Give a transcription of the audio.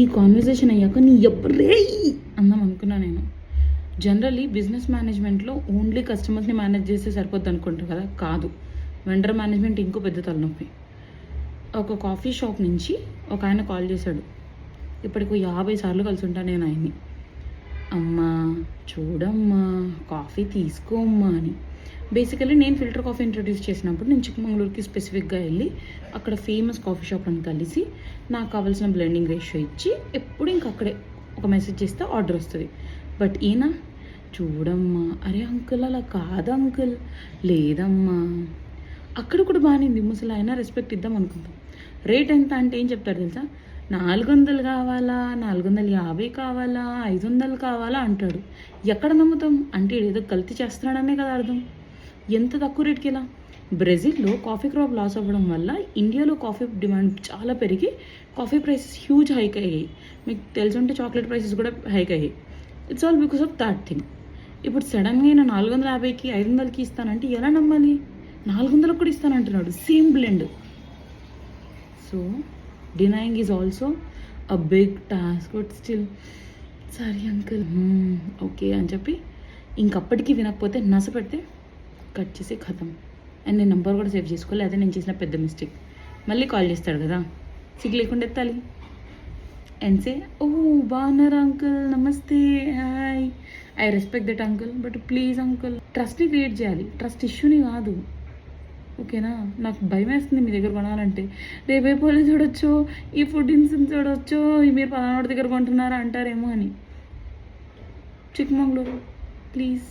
ఈ కాన్వర్జేషన్ అయ్యాక నీ ఎవ్వరే అందాం అనుకున్నా నేను. జనరల్లీ బిజినెస్ మేనేజ్మెంట్లో ఓన్లీ కస్టమర్స్ని మేనేజ్ చేస్తే సరిపోద్ది అనుకుంటారు కదా, కాదు. వెండర్ మేనేజ్మెంట్ ఇంకో పెద్ద తలనొప్పి. ఒక కాఫీ షాప్ నుంచి ఒక ఆయన కాల్ చేశాడు. ఇప్పటికి 50 సార్లు కలిసి ఉంటాను నేను ఆయన్ని. అమ్మా చూడమ్మా కాఫీ తీసుకోమ్మా అని. బేసికలీ నేను ఫిల్టర్ కాఫీ ఇంట్రడ్యూస్ చేసినప్పుడు నేను చిక్కమంగళూరుకి స్పెసిఫిక్గా వెళ్ళి అక్కడ ఫేమస్ కాఫీ షాప్లను కలిసి నాకు కావాల్సిన బ్లెండింగ్ రేషియో ఇచ్చి ఎప్పుడు ఇంక అక్కడే ఒక మెసేజ్ చేస్తే ఆర్డర్ వస్తుంది. బట్ ఈయన చూడమ్మా, అరే అంకుల్ అలా కాదు అంకుల్, లేదమ్మా. అక్కడ కూడా బాగానే ఉంది, ముసలి అయినా రెస్పెక్ట్ ఇద్దాం అనుకుంటాం. రేట్ ఎంత అంటే ఏం చెప్తారు తెలుసా, 400 కావాలా, 450 కావాలా, 500 కావాలా అంటాడు. ఎక్కడ నమ్ముతాం అంటే ఏదో కల్తీ చేస్తున్నాడనే కదా అర్థం. ఎంత తక్కువ రేట్కి ఎలా? బ్రెజిల్లో కాఫీ క్రాప్ లాస్ అవ్వడం వల్ల ఇండియాలో కాఫీ డిమాండ్ చాలా పెరిగి కాఫీ ప్రైసెస్ హ్యూజ్ హైక్ అయ్యాయి. మీకు తెలుసుంటే చాక్లెట్ ప్రైసెస్ కూడా హైక్ అయ్యాయి. It's all because of that thing. ఇప్పుడు సడన్గా నేను 450కి 500కి ఇస్తానంటే ఎలా నమ్మాలి? 400కి కూడా ఇస్తానంటున్నాడు, same blend. So denying is also a big task, but still sorry uncle okay అని చెప్పి ఇంకప్పటికీ వినకపోతే నస పెడితే కట్ చేసి ఖతం. అండ్ నేను నెంబర్ కూడా సేవ్ చేసుకోవాలి, అదే నేను చేసిన పెద్ద మిస్టేక్. మళ్ళీ కాల్ చేస్తాడు కదా, సిగ్గు లేకుండా ఎత్తాలి. అండ్ సే ఓ బాగున్నారా uncle, namaste, hi, I respect that uncle, but please uncle ట్రస్ట్ని క్రియేట్ చేయాలి, ట్రస్ట్ ఇష్యూని కాదు. ఓకేనా? నాకు భయం వేస్తుంది మీ దగ్గర కొనాలంటే. రేపే పోలీసు చూడొచ్చో, ఈ ఫుడ్ ఇన్సెన్స్ చూడొచ్చో, మీరు పలానాడు దగ్గర కొంటున్నారా అంటారేమో అని. చిక్కమంగళూరు ప్లీజ్.